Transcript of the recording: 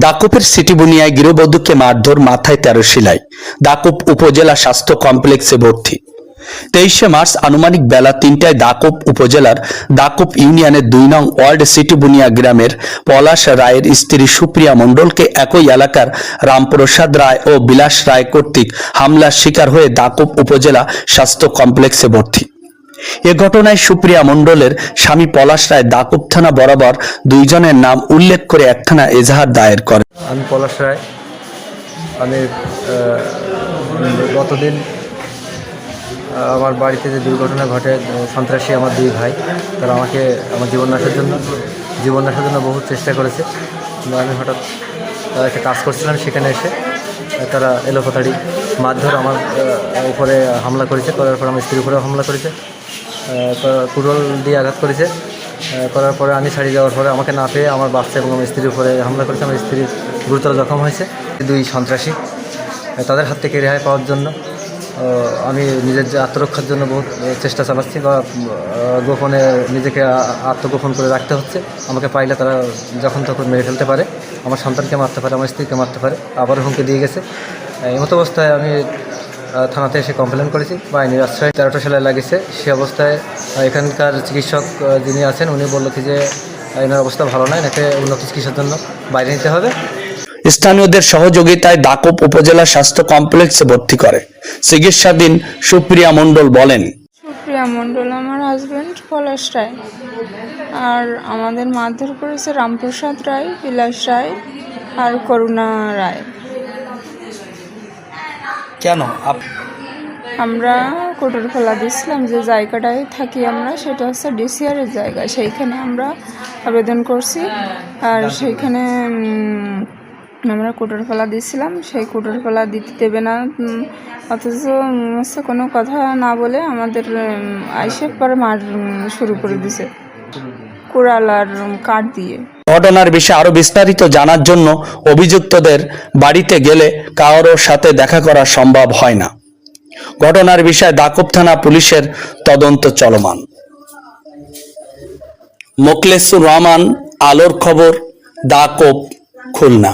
দাকুপের সিটিবুনিয়ায় গৃহবধূকে মারধর, মাথায় 13 সেলাই। দাকুপ উপজেলা স্বাস্থ্য কমপ্লেক্সে ভর্তি। 23শে মার্চ আনুমানিক বেলা 3টায় দাকুপ উপজেলার দাকুপ ইউনিয়নের 2 নং ওয়ার্ড সিটিবুনিয়া গ্রামের পলাশ রায়ের স্ত্রী সুপ্রিয়া মণ্ডলকে একই এলাকার রামপ্রসাদ রায় ও বিলাস রায় কর্তৃক হামলার শিকার হয়ে দাকুপ উপজেলা স্বাস্থ্য কমপ্লেক্সে ভর্তি। এ ঘটনায় সুপ্রিয়া মণ্ডলের স্বামী পলাশ রায় দাকুপ থানা বরাবর 2 জনের নাম উল্লেখ করে এক থানা এজাহার দায়ের করে। আমি পলাশ রায়। আমি গতদিন আমার বাড়িতে যে দুর্ঘটনা ঘটে, সন্ত্রাসী আমার 2 ভাই, তারা আমাকে আমার জীবন নাশের জন্য বহু চেষ্টা করেছে। কিন্তু আমি হঠাৎ একটা কাজ করছিলাম, সেখানে এসে তারা এলোপাতাড়ি মারধর আমার উপরে হামলা করেছে। করার পর আমার স্ত্রীর উপরেও হামলা করেছে, কুড়োল দিয়ে আঘাত করেছে। করার পরে আমি ছাড়িয়ে যাওয়ার পরে আমাকে না পেয়ে আমার বাচ্চা এবং আমার স্ত্রীর উপরে হামলা করেছে। আমার স্ত্রী গুরুতর জখম হয়েছে। 2 সন্ত্রাসী, তাদের হাত থেকে রেহাই পাওয়ার জন্য আমি নিজের যে আত্মরক্ষার জন্য বহুত চেষ্টা চালাচ্ছি, বা গোপনে নিজেকে আত্মগোপন করে রাখতে হচ্ছে। আমাকে পাইলে তারা যখন তখন মেরে ফেলতে পারে, আমার সন্তানকে মারতে পারে, আমার স্ত্রীকে মারতে পারে, আবারও হুমকি দিয়ে গেছে। এই মতো অবস্থায় আমি থানাতে এসে কমপ্লেন করেছি। বাহিনীর আশ্রয় 13টা সেলাই লাগিয়েছে। সে অবস্থায় এখানকার চিকিৎসক যিনি আছেন, উনি বলল কি যে এনার অবস্থা ভালো নয়, এনাকে উন্নত চিকিৎসার জন্য বাইরে নিতে হবে। স্থানীয়দের সহযোগিতায় দাকুপ উপজেলা স্বাস্থ্য কমপ্লেক্সে ভর্তি করে। চিকিৎসাধীন সুপ্রিয়া মণ্ডল বলেন, সুপ্রিয়া মণ্ডল আমার হাজব্যান্ড পলাশ রায়, আর আমাদের মারধর করেছে রামপ্রসাদ রায়, বিলাস রায় আর করুণা রায়। কেন আমরা কোটর ফেলা দিয়েছিলাম, যে জায়গাটায় থাকি আমরা, সেটা হচ্ছে ডিসিআরের জায়গা। সেইখানে আমরা আবেদন করছি, আর সেইখানে আমরা কোটর ফেলা দিয়েছিলাম। সেই কোটর ফেলা দিতে দেবে না, অথচ হচ্ছে কোনো কথা না বলে আমাদের আইসে পরে মার শুরু করে দিছে কুড়াল আর কাঠ দিয়ে। ঘটনার বিষয়ে আরো বিস্তারিত জানার জন্য অভিযুক্তদের বাড়িতে গেলে কারোর সাথে দেখা করা সম্ভব হয় না। ঘটনার বিষয়ে দাকুপ থানা পুলিশের তদন্ত চলমান। মোখলেসুর রহমান, আলোর খবর, দাকুপ, খুলনা।